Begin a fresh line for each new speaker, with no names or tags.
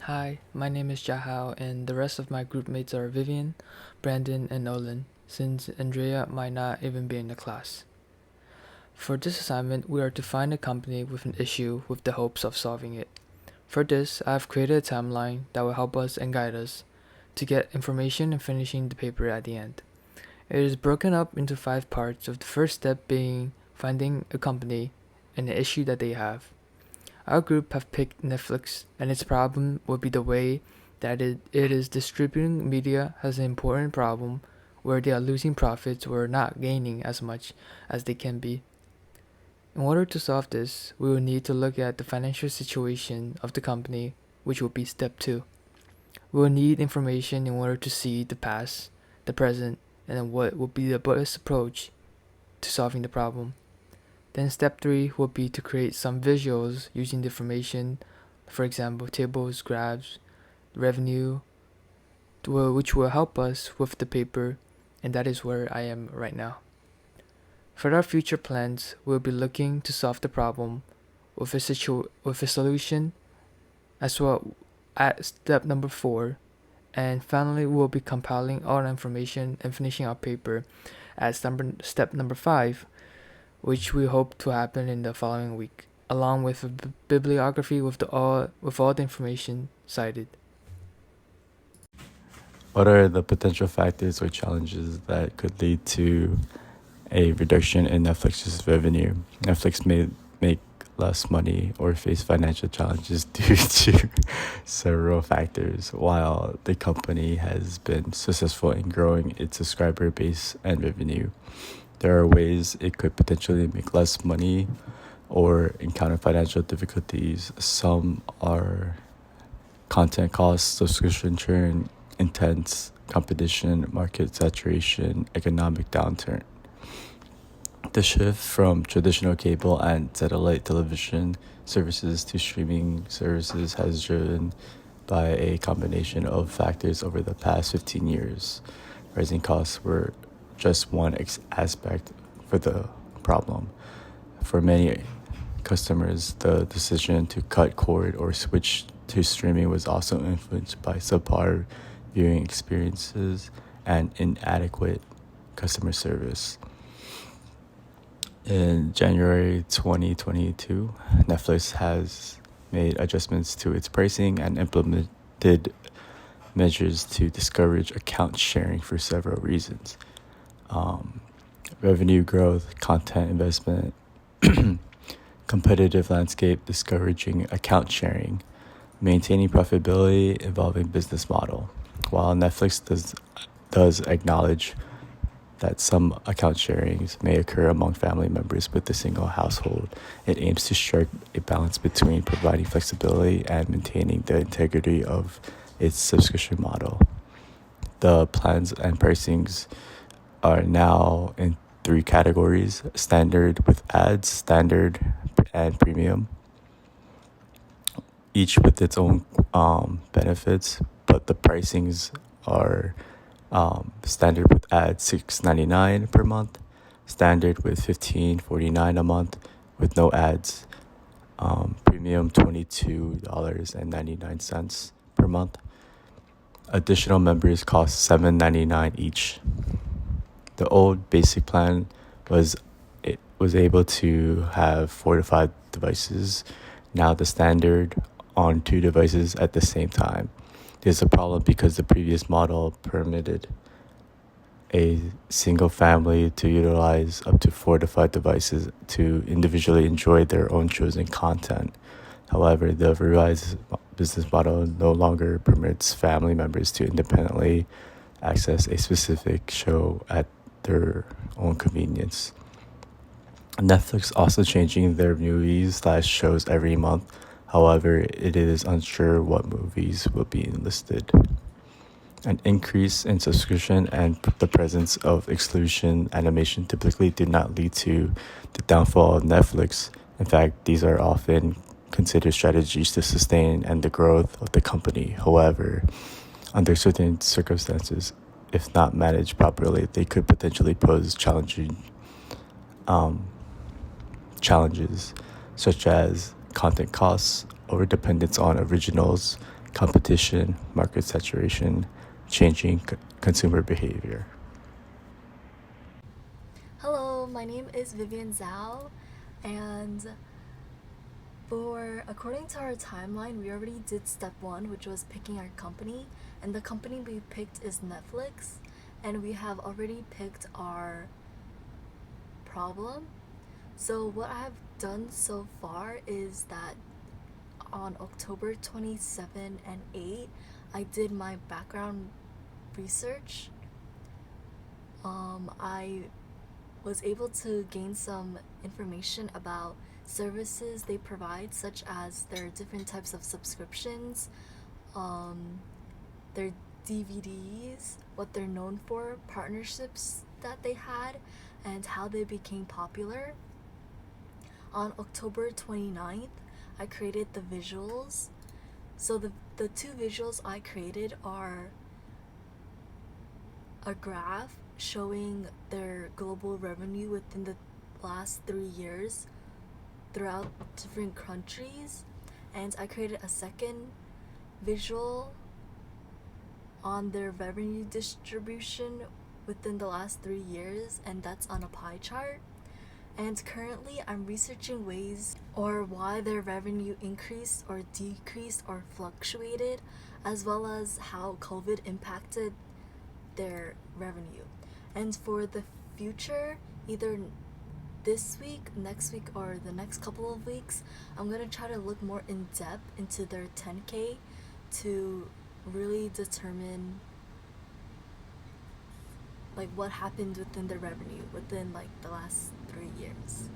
Hi, my name is Jahao, and the rest of my group mates are Vivian, Brandon, and Olan, since Andrea might not even be in the class. For this assignment, we are to find a company with an issue with the hopes of solving it. For this, I have created a timeline that will help us and guide us to get information and finishing the paper at the end. It is broken up into 5 parts, with the first step being finding a company and the issue that they have. Our group have picked Netflix, and its problem would be the way that it is distributing media has an important problem where they are losing profits or not gaining as much as they can be. In order to solve this, we will need to look at the financial situation of the company, which will be step 2. We will need information in order to see the past, the present, and then what will be the best approach to solving the problem. Then step 3 will be to create some visuals using the information, for example, tables, graphs, revenue, which will help us with the paper, and that is where I am right now. For our future plans, we'll be looking to solve the problem with a solution as well at step number 4, and finally we'll be compiling all the information and finishing our paper at step number 5, which we hope to happen in the following week, along with a bibliography with all the information cited.
What are the potential factors or challenges that could lead to a reduction in Netflix's revenue? Netflix may make less money or face financial challenges due to several factors, while the company has been successful in growing its subscriber base and revenue. There are ways it could potentially make less money or encounter financial difficulties. Some are content costs, subscription churn, intense competition, market saturation, economic downturn. The shift from traditional cable and satellite television services to streaming services has driven by a combination of factors over the past 15 years. Rising costs were just one aspect for the problem. For many customers, the decision to cut cord or switch to streaming was also influenced by subpar viewing experiences and inadequate customer service. In January 2022, Netflix has made adjustments to its pricing and implemented measures to discourage account sharing for several reasons. Revenue growth, content investment, competitive landscape discouraging account sharing, maintaining profitability involving business model. While Netflix does acknowledge that some account sharings may occur among family members with a single household, it aims to strike a balance between providing flexibility and maintaining the integrity of its subscription model. The plans and pricings are now in 3 categories: standard with ads, standard, and premium, each with its own benefits, but the pricings are standard with ads $6.99 per month, standard with $15.49 a month with no ads, premium $22.99 per month. Additional members cost $7.99 each. The old basic plan was able to have 4 to 5 devices. Now the standard on 2 devices at the same time. There's a problem because the previous model permitted a single family to utilize up to 4 to 5 devices to individually enjoy their own chosen content. However, the revised business model no longer permits family members to independently access a specific show at their own convenience. Netflix also changing their movies/shows every month. However, it is unsure what movies will be listed. An increase in subscription and the presence of exclusion animation typically did not lead to the downfall of Netflix. In fact, these are often considered strategies to sustain and the growth of the company. However, under certain circumstances, if not managed properly, they could potentially pose challenges such as content costs, overdependence on originals, competition, market saturation, changing consumer behavior.
Hello, my name is Vivian Zhao, and according to our timeline, we already did step 1, which was picking our company, and the company we picked is Netflix, and we have already picked our problem. So what I have done so far is that on October 27 and 8, I did my background research. I was able to gain some information about services they provide, such as their different types of subscriptions, their DVDs, what they're known for, partnerships that they had, and how they became popular. On October 29th, I created the visuals. So the two visuals I created are a graph showing their global revenue within the last 3 years throughout different countries, and I created a second visual on their revenue distribution within the last 3 years, and that's on a pie chart. And currently I'm researching ways or why their revenue increased or decreased or fluctuated, as well as how COVID impacted their revenue. And for the future, either this week, next week, or the next couple of weeks, I'm gonna try to look more in depth into their 10K to really determine like what happened within their revenue within like the last 3 years.